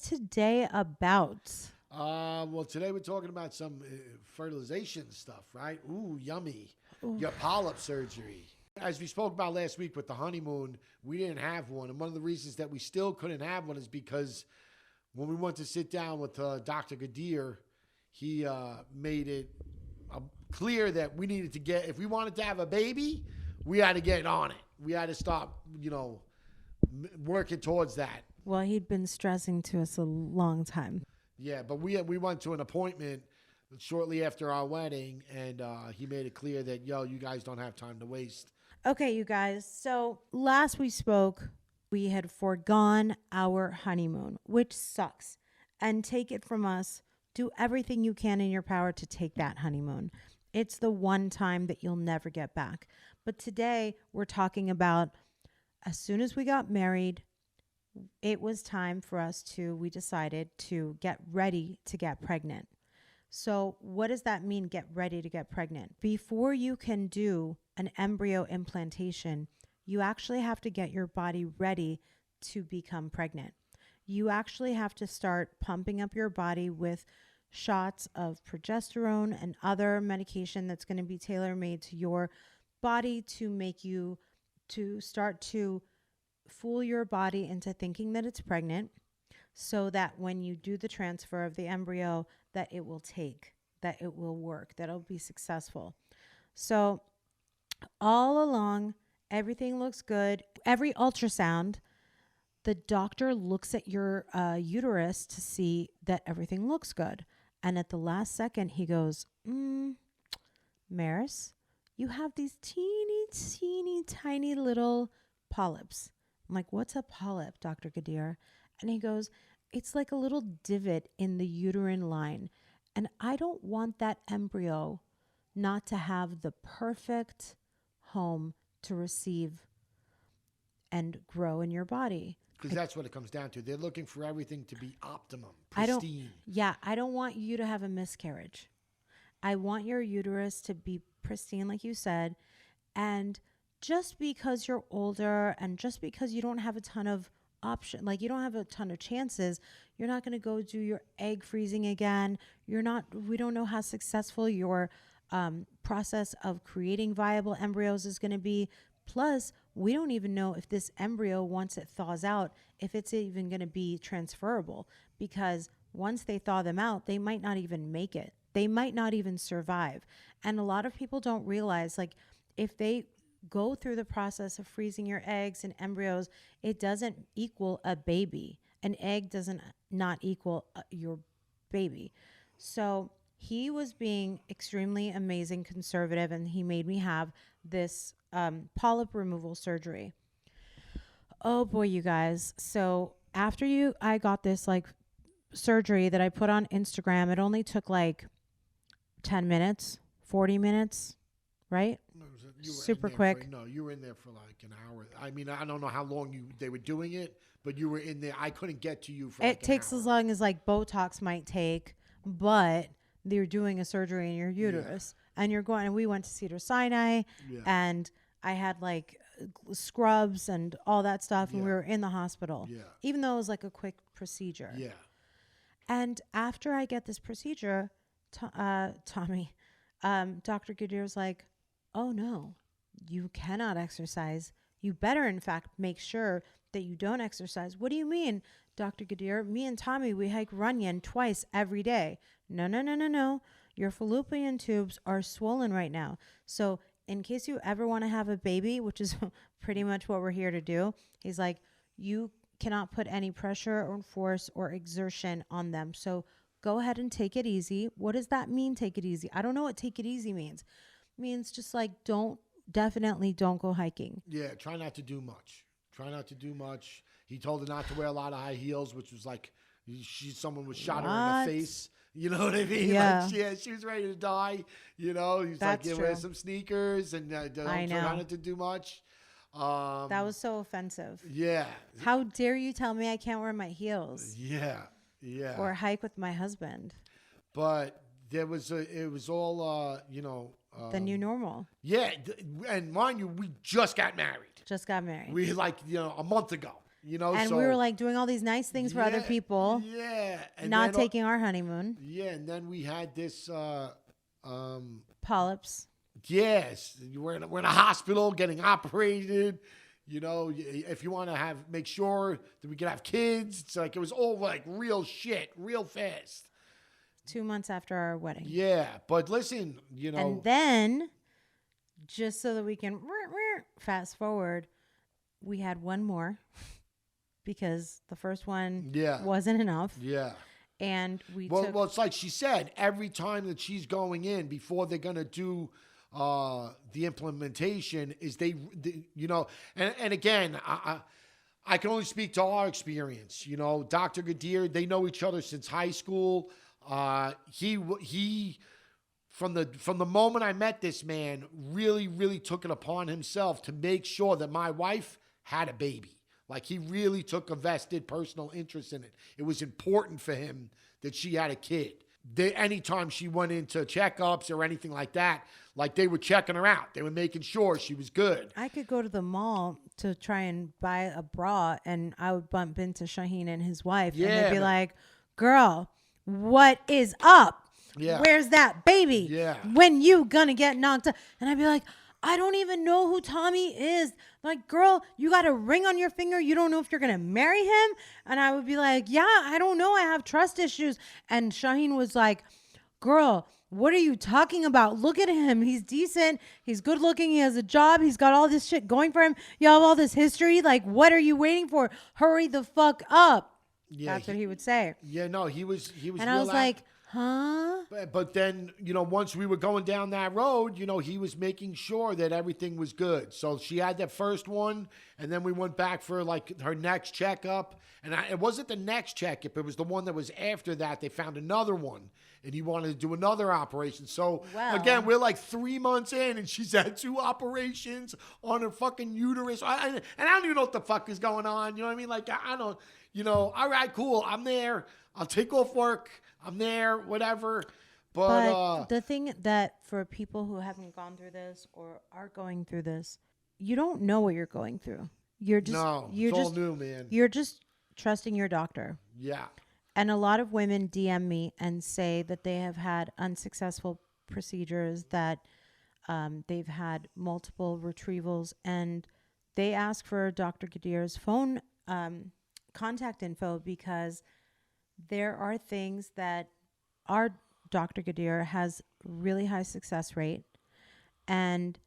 today about? Well, today we're talking about some fertilization stuff, right? Ooh, yummy. Ooh. Your polyp surgery. As we spoke about last week with the honeymoon, we didn't have one. And one of the reasons that we still couldn't have one is because when we went to sit down with Dr. Gadir, he made it clear that we needed to get, if we wanted to have a baby, we had to get on it. We had to start, working towards that. Well, he'd been stressing to us a long time. Yeah, but we went to an appointment shortly after our wedding, and he made it clear that, you guys don't have time to waste. Okay, you guys. So last we spoke, we had foregone our honeymoon, which sucks. And take it from us, do everything you can in your power to take that honeymoon. It's the one time that you'll never get back. But today we're talking about as soon as we got married, it was time for us we decided to get ready to get pregnant. So what does that mean, get ready to get pregnant? Before you can do an embryo implantation, you actually have to get your body ready to become pregnant. You actually have to start pumping up your body with shots of progesterone and other medication that's going to be tailor-made to your body to make you to start to fool your body into thinking that it's pregnant, so that when you do the transfer of the embryo, that it will work, that it'll be successful. So all along, everything looks good. Every ultrasound, the doctor looks at your uterus to see that everything looks good. And at the last second, he goes, Maris, you have these teeny tiny little polyps. I'm like, what's a polyp, Dr. Gadir? And he goes, it's like a little divot in the uterine line. And I don't want that embryo not to have the perfect home to receive and grow in your body. Because that's what it comes down to. They're looking for everything to be optimum, pristine. I don't want you to have a miscarriage. I want your uterus to be pristine, like you said. And just because you're older and just because you don't have a ton of you don't have a ton of chances, you're not going to go do your egg freezing again. We don't know how successful your process of creating viable embryos is going to be. Plus, we don't even know if this embryo, once it thaws out, if it's even going to be transferable, because once they thaw them out, they might not even make it. They might not even survive. And a lot of people don't realize, like, if they go through the process of freezing your eggs and embryos, it doesn't equal a baby. An egg doesn't not equal your baby. So he was being extremely amazing, conservative, and he made me have this polyp removal surgery. Oh boy, you guys. So after I got this surgery that I put on Instagram, it only took 10 minutes, 40 minutes, right? Super quick. You were in there for an hour. I mean, I don't know how long they were doing it, but you were in there. I couldn't get to you for it takes an hour. As long as Botox might take, but they're doing a surgery in your uterus, and we went to Cedar Sinai, and I had scrubs and all that stuff, and we were in the hospital, even though it was a quick procedure. Yeah. And after I get this procedure, Tommy, Dr. Gadir's like, oh no, you cannot exercise. You better, in fact, make sure that you don't exercise. What do you mean, Dr. Gadir? Me and Tommy, we hike Runyon twice every day. No. Your fallopian tubes are swollen right now. So in case you ever want to have a baby, which is pretty much what we're here to do, he's like, you cannot put any pressure or force or exertion on them. So go ahead and take it easy. What does that mean, take it easy? I don't know what take it easy means. It means just definitely don't go hiking. Yeah, try not to do much. He told her not to wear a lot of high heels, which was someone was shot her in the face. You know what I mean? Yeah. She was ready to die. He's wear some sneakers and try not to do much. That was so offensive. Yeah. How dare you tell me I can't wear my heels? Yeah. Or hike with my husband. But it was all, the new normal. Yeah. And mind you, we just got married. Just got married. We a month ago. You know, And so we were like doing all these nice things for other people, Yeah. And not then, taking our honeymoon. Yeah, and then we had this Polyps. yes, we're in a hospital getting operated. You know, if you want to make sure that we can have kids, it's like it was all like real shit, real fast. 2 months after our wedding. Yeah, but listen, you know, And then, just so that we can fast forward, we had one more because the first one wasn't enough. Yeah. And well, it's like she said, every time that she's going in before they're going to do the implementation is you know, and again, I can only speak to our experience. You know, Dr. Gadir, they know each other since high school. He from the moment I met this man, really took it upon himself to make sure that my wife had a baby. Like, he really took a vested personal interest in it. It was important for him that she had a kid. Anytime she went into checkups or anything like that, like, they were checking her out. They were making sure she was good. I could go to the mall to try and buy a bra, and I would bump into Shaheen and his wife, and they'd be like, girl, what is up? Yeah. Where's that baby? Yeah. When you gonna get knocked up? And I'd be like, I don't even know who Tommy is. Like, girl, you got a ring on your finger. You don't know if you're going to marry him. And I would be like, yeah, I don't know. I have trust issues. And Shaheen was like, girl, what are you talking about? Look at him. He's decent. He's good looking. He has a job. He's got all this shit going for him. You have all this history. Like, what are you waiting for? Hurry the fuck up. Yeah, that's what he would say. Yeah, no, he was. And I was like, huh? But then, you know, once we were going down that road, you know, he was making sure that everything was good. So she had that first one, and then we went back for like her next checkup. And it wasn't the next checkup; it was the one that was after that. They found another one, and he wanted to do another operation. So again, we're like 3 months in, and she's had 2 operations on her fucking uterus. And I don't even know what the fuck is going on. You know what I mean? Like, I don't. You know, all right, cool. I'm there. I'll take off work. I'm there, whatever. But the thing that for people who haven't gone through this or are going through this, you don't know what you're going through. You're just all new, man. You're just trusting your doctor. Yeah. And a lot of women DM me and say that they have had unsuccessful procedures, that they've had multiple retrievals, and they ask for Dr. Gadir's phone contact info because there are things that our Dr. Gadir has really high success rate, and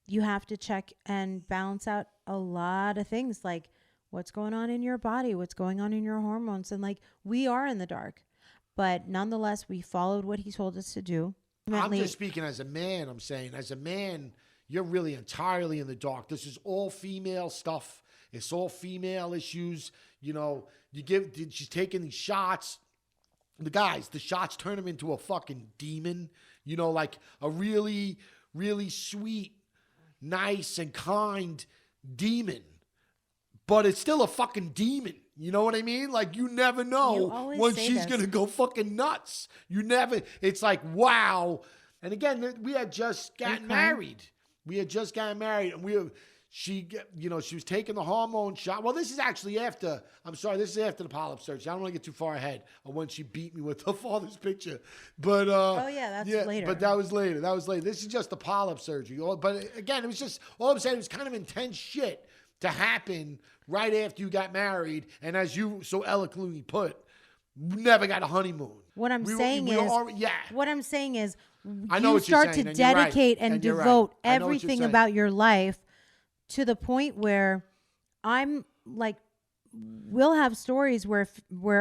you have to check and balance out a lot of things, like what's going on in your body, what's going on in your hormones. And like, we are in the dark, but nonetheless, we followed what he told us to do. I'm just speaking as a man. I'm saying, as a man, you're really entirely in the dark. This is all female stuff. It's all female issues. You know, she's taking these shots. The shots turn him into a fucking demon. You know, like a really, really sweet, nice, and kind demon. But it's still a fucking demon. You know what I mean? Like, you never know when she's going to go fucking nuts. It's like, wow. And again, we had just gotten married. And she was taking the hormone shot. Well, this is actually after, this is after the polyp surgery. I don't want to get too far ahead of when she beat me with her father's picture. But, that's later. But that was later. This is just the polyp surgery. But again, it was just, all I'm saying, it was kind of intense shit to happen right after you got married. And as you so eloquently put, never got a honeymoon. What I'm saying is, I know you start to dedicate and devote everything about your life to the point where I'm like, we'll have stories where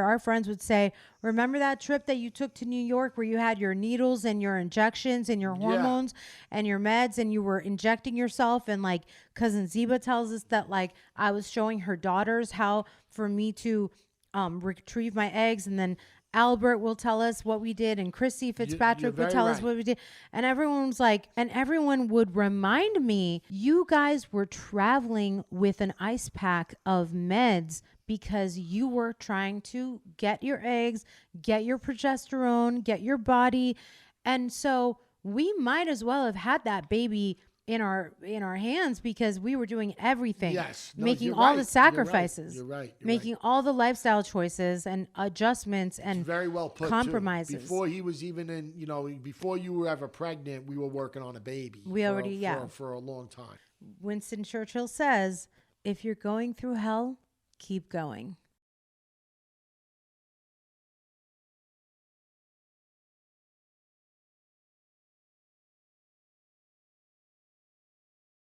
our friends would say, remember that trip that you took to New York where you had your needles and your injections and your hormones and your meds and you were injecting yourself? And like, cousin Zeba tells us that, like, I was showing her daughters how for me to retrieve my eggs, and then Albert will tell us what we did, and Chrissy Fitzpatrick would tell us what we did. And everyone's like, and everyone would remind me, you guys were traveling with an ice pack of meds because you were trying to get your eggs, get your progesterone, get your body. And so we might as well have had that baby in our hands because we were doing everything. Yes. No, making you're all right. the You're right. sacrifices. You're right. You're making right. all the lifestyle choices and adjustments and Very well put. compromises. Too. Before he was even in, before you were ever pregnant, we were working on a baby. For a long time. Winston Churchill says, if you're going through hell, keep going.